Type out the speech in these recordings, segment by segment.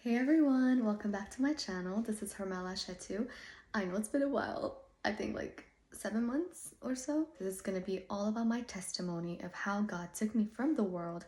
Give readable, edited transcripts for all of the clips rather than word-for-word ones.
Hey everyone, welcome back to my channel. This is Hermela Shetu. I know it's been a while, I think like 7 months or so. This is going to be all about my testimony of how God took me from the world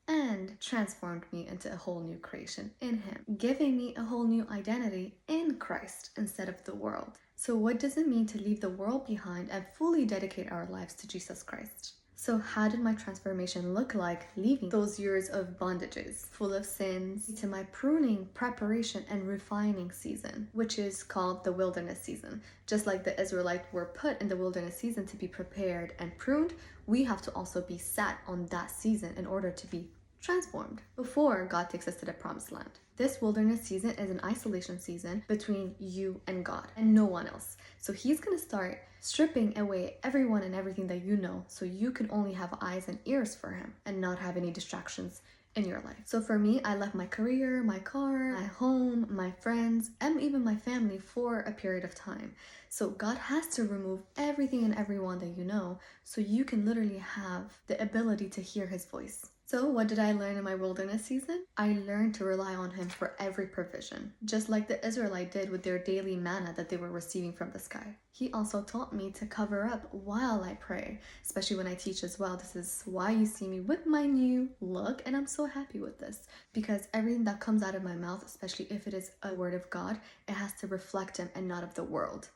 and transformed me into a whole new creation in Him, giving me a whole new identity in Christ instead of the world. So what does it mean to leave the world behind and fully dedicate our lives to Jesus Christ? So how did my transformation look like leaving those years of bondages, full of sins, to my pruning, preparation, and refining season, which is called the wilderness season? Just like the Israelites were put in the wilderness season to be prepared and pruned, we have to also be sat on that season in order to be transformed before God takes us to the promised land. This wilderness season is an isolation season between you and God and no one else. So He's going to start stripping away everyone and everything that you know so you can only have eyes and ears for Him and not have any distractions in your life. So for me, I left my career, my car, my home, my friends, and even my family for a period of time. So God has to remove everything and everyone that you know so you can literally have the ability to hear His voice. So what did I learn in my wilderness season? I learned to rely on Him for every provision, just like the Israelites did with their daily manna that they were receiving from the sky. He also taught me to cover up while I pray, especially when I teach as well. This is why you see me with my new look, and I'm so happy with this because everything that comes out of my mouth, especially if it is a word of God, it has to reflect Him and not of the world,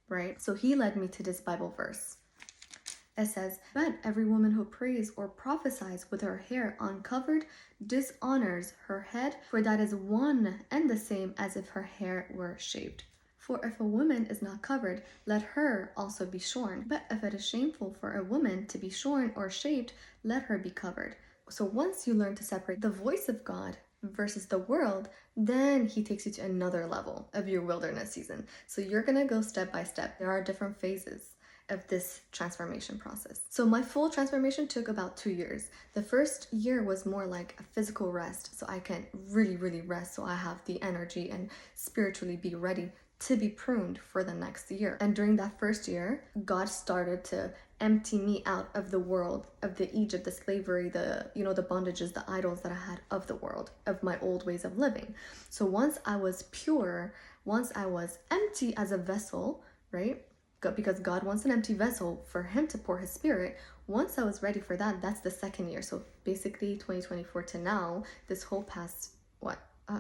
right? So He led me to this Bible verse. It says, "But every woman who prays or prophesies with her hair uncovered dishonors her head, for that is one and the same as if her hair were shaved. For if a woman is not covered, let her also be shorn. But if it is shameful for a woman to be shorn or shaved, let her be covered." So once you learn to separate the voice of God versus the world, then He takes you to another level of your wilderness season. So you're gonna go step by step. There are different phases of this transformation process. So my full transformation took about 2 years. The first year was more like a physical rest, so I can really rest, so I have the energy and spiritually be ready to be pruned for the next year. And during that first year, God started to empty me out of the world, of the Egypt, the slavery, the bondages, the idols that I had of the world, of my old ways of living. So once I was pure, once I was empty as a vessel, right? Because God wants an empty vessel for Him to pour His Spirit. Once I was ready for that, that's the second year. So basically 2024 to now, this whole past,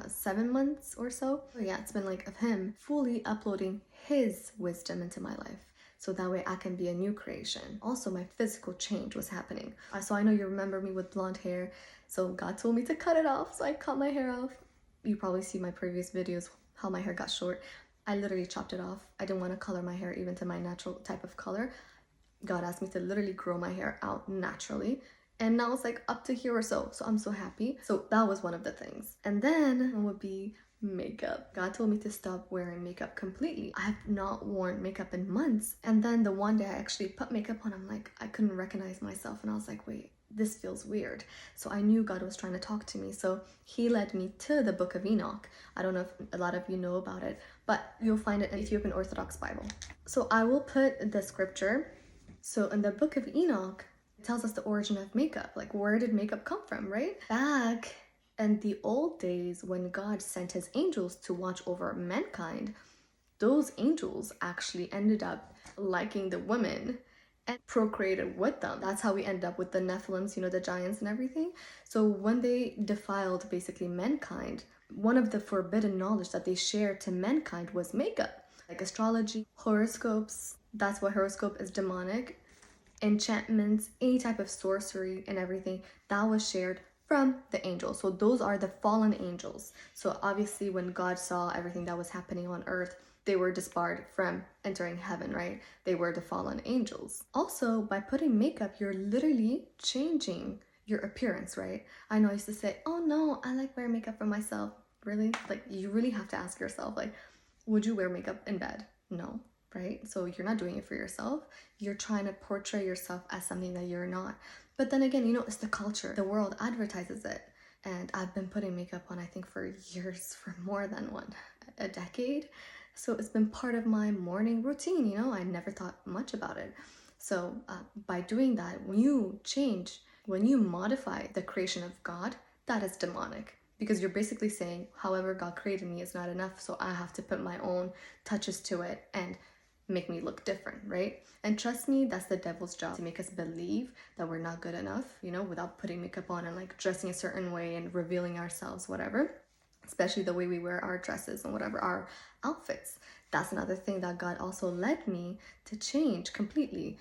7 months or so. Yeah, it's been like of Him fully uploading His wisdom into my life. So that way I can be a new creation. Also, my physical change was happening. So I know you remember me with blonde hair. So God told me to cut it off. So I cut my hair off. You probably see my previous videos, how my hair got short. I literally chopped it off. I didn't want to color my hair even to my natural type of color. God asked me to literally grow my hair out naturally. And now it's like up to here or so. So I'm so happy. So that was one of the things. And then would be makeup. God told me to stop wearing makeup completely. I have not worn makeup in months. And then the one day I actually put makeup on, I'm like, I couldn't recognize myself. And I was like, wait, this feels weird. So I knew God was trying to talk to me. So He led me to the book of Enoch. I don't know if a lot of you know about it, but you'll find it in Ethiopian Orthodox Bible. So I will put the scripture. So in the book of Enoch, it tells us the origin of makeup. Like, where did makeup come from, right? Back in the old days when God sent His angels to watch over mankind, those angels actually ended up liking the women and procreated with them. That's how we end up with the Nephilims, the giants and everything. So when they defiled basically mankind, one of the forbidden knowledge that they shared to mankind was makeup, like astrology, horoscopes. That's why horoscope is demonic. Enchantments, any type of sorcery and everything that was shared from the angels. So those are the fallen angels. So obviously when God saw everything that was happening on earth, they were disbarred from entering heaven, right? They were the fallen angels. Also, by putting makeup, you're literally changing your appearance, right? I know I used to say, oh no, I like wearing makeup for myself. Really? Like, you really have to ask yourself, like, would you wear makeup in bed? No, right? So you're not doing it for yourself. You're trying to portray yourself as something that you're not. But then again, it's the culture. The world advertises it. And I've been putting makeup on, I think, for years, for more than a decade. So it's been part of my morning routine, I never thought much about it. So by doing that, when you change, when you modify the creation of God, that is demonic. Because you're basically saying, however God created me is not enough, so I have to put my own touches to it and make me look different, right? And trust me, that's the devil's job, to make us believe that we're not good enough, without putting makeup on and like dressing a certain way and revealing ourselves, whatever. Especially the way we wear our dresses and whatever, our outfits. That's another thing that God also led me to change completely,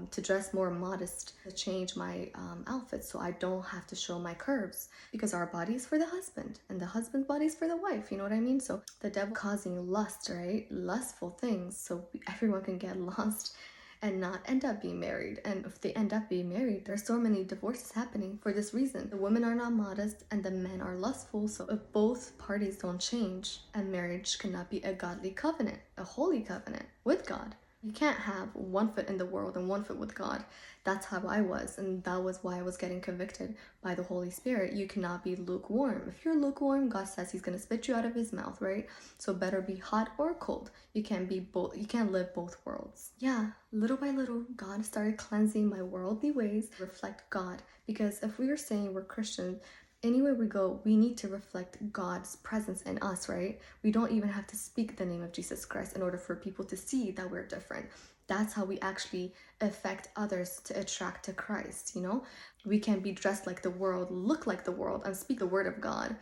to dress more modest, to change my outfits so I don't have to show my curves, because our body is for the husband and the husband's body is for the wife, you know what I mean? So the devil causing lust, right? Lustful things, so everyone can get lost and not end up being married. And if they end up being married, there's so many divorces happening for this reason. The women are not modest and the men are lustful. So if both parties don't change, a marriage cannot be a godly covenant, a holy covenant with God. You can't have one foot in the world and one foot with God. That's how I was, and that was why I was getting convicted by the Holy Spirit. You cannot be lukewarm. If you're lukewarm, God says he's going to spit you out of his mouth, right? So better be hot or cold. You can't be both. You can't live both worlds. Yeah, little by little, God started cleansing my worldly ways to reflect God. Because if we are saying we're Christians, anywhere we go, we need to reflect God's presence in us, right? We don't even have to speak the name of Jesus Christ in order for people to see that we're different. That's how we actually affect others to attract to Christ, We can't be dressed like the world, look like the world, and speak the word of God.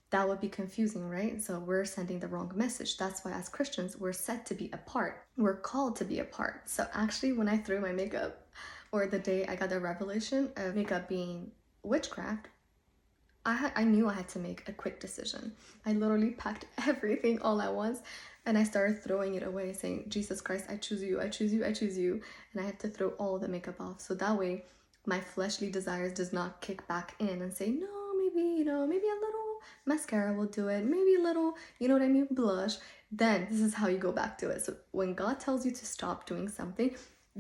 That would be confusing, right? So we're sending the wrong message. That's why as Christians, we're set to be apart. We're called to be apart. So actually, when I threw my makeup, or the day I got the revelation of makeup being witchcraft, I knew I had to make a quick decision. I literally packed everything all at once and I started throwing it away, saying, Jesus Christ, I choose you, I choose you, I choose you. And I had to throw all the makeup off. So that way my fleshly desires does not kick back in and say, no, maybe, maybe a little mascara will do it. Maybe a little, blush. Then this is how you go back to it. So when God tells you to stop doing something,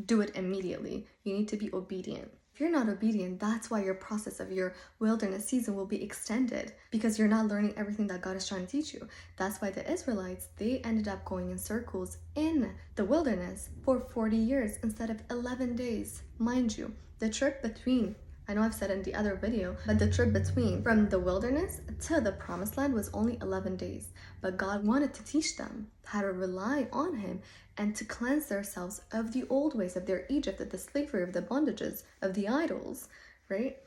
do it immediately. You need to be obedient. If you're not obedient, that's why your process of your wilderness season will be extended, because you're not learning everything that God is trying to teach you. That's why the Israelites, they ended up going in circles in the wilderness for 40 years instead of 11 days. Mind you, the trip between, I know I've said in the other video, but the trip between from the wilderness to the promised land was only 11 days. But God wanted to teach them how to rely on him and to cleanse themselves of the old ways, of their Egypt, of the slavery, of the bondages, of the idols, right?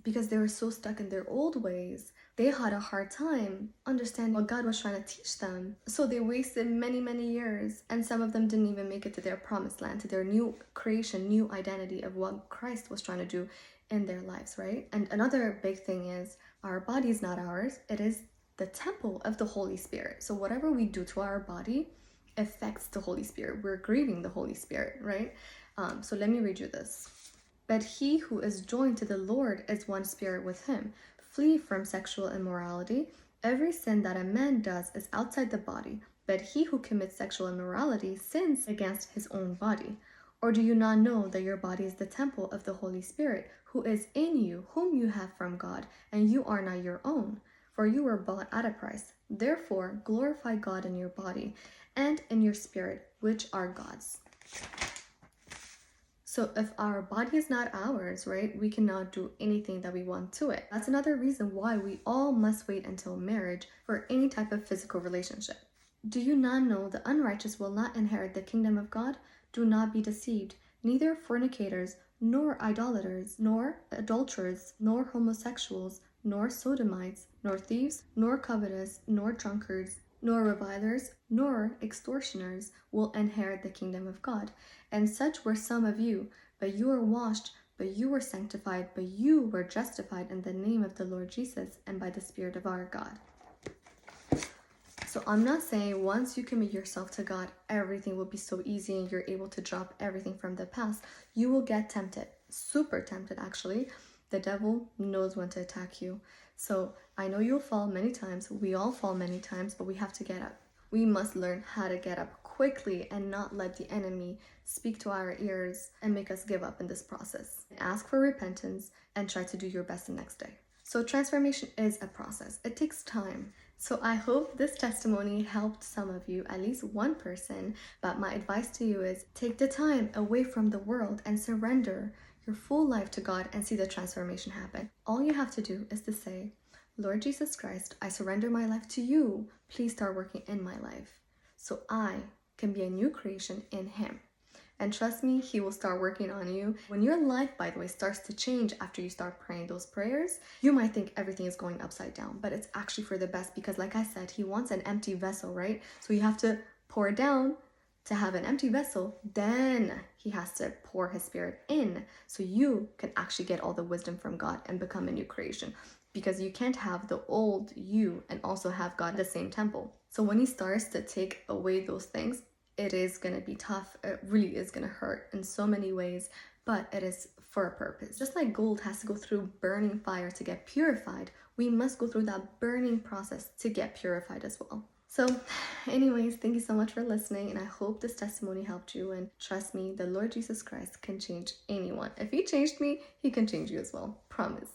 Because they were so stuck in their old ways, they had a hard time understanding what God was trying to teach them. So they wasted many, many years, and some of them didn't even make it to their promised land, to their new creation, new identity of what Christ was trying to do in their lives, right? And another big thing is our body is not ours. It is the temple of the Holy Spirit. So whatever we do to our body affects the Holy Spirit. We're grieving the Holy Spirit, right? So let me read you this. But he who is joined to the Lord is one spirit with him. Flee from sexual immorality. Every sin that a man does is outside the body, but he who commits sexual immorality sins against his own body. Or do you not know that your body is the temple of the Holy Spirit, who is in you, whom you have from God, and you are not your own? For you were bought at a price. Therefore, glorify God in your body and in your spirit, which are God's. So if our body is not ours, right, we cannot do anything that we want to it. That's another reason why we all must wait until marriage for any type of physical relationship. Do you not know the unrighteous will not inherit the kingdom of God? Do not be deceived. Neither fornicators, nor idolaters, nor adulterers, nor homosexuals, nor sodomites, nor thieves, nor covetous, nor drunkards, nor revilers, nor extortioners will inherit the kingdom of God. And such were some of you, but you were washed, but you were sanctified, but you were justified in the name of the Lord Jesus and by the Spirit of our God. So I'm not saying once you commit yourself to God, everything will be so easy and you're able to drop everything from the past. You will get tempted, super tempted actually. The devil knows when to attack you. So I know you'll fall many times. We all fall many times, but we have to get up. We must learn how to get up quickly and not let the enemy speak to our ears and make us give up in this process. Ask for repentance and try to do your best the next day. So transformation is a process. It takes time. So I hope this testimony helped some of you, at least one person. But my advice to you is take the time away from the world and surrender your full life to God and see the transformation happen. All you have to do is to say, Lord Jesus Christ, I surrender my life to you. Please start working in my life so I can be a new creation in him. And trust me, he will start working on you. When your life, by the way, starts to change after you start praying those prayers, you might think everything is going upside down, but it's actually for the best because, like I said, he wants an empty vessel, right? So you have to pour it down to have an empty vessel. Then he has to pour his spirit in so you can actually get all the wisdom from God and become a new creation. Because you can't have the old you and also have God in the same temple. So when he starts to take away those things, it is going to be tough. It really is going to hurt in so many ways, but it is for a purpose. Just like gold has to go through burning fire to get purified, we must go through that burning process to get purified as well. So anyways, thank you so much for listening, and I hope this testimony helped you. And trust me, the Lord Jesus Christ can change anyone. If he changed me, he can change you as well. Promise.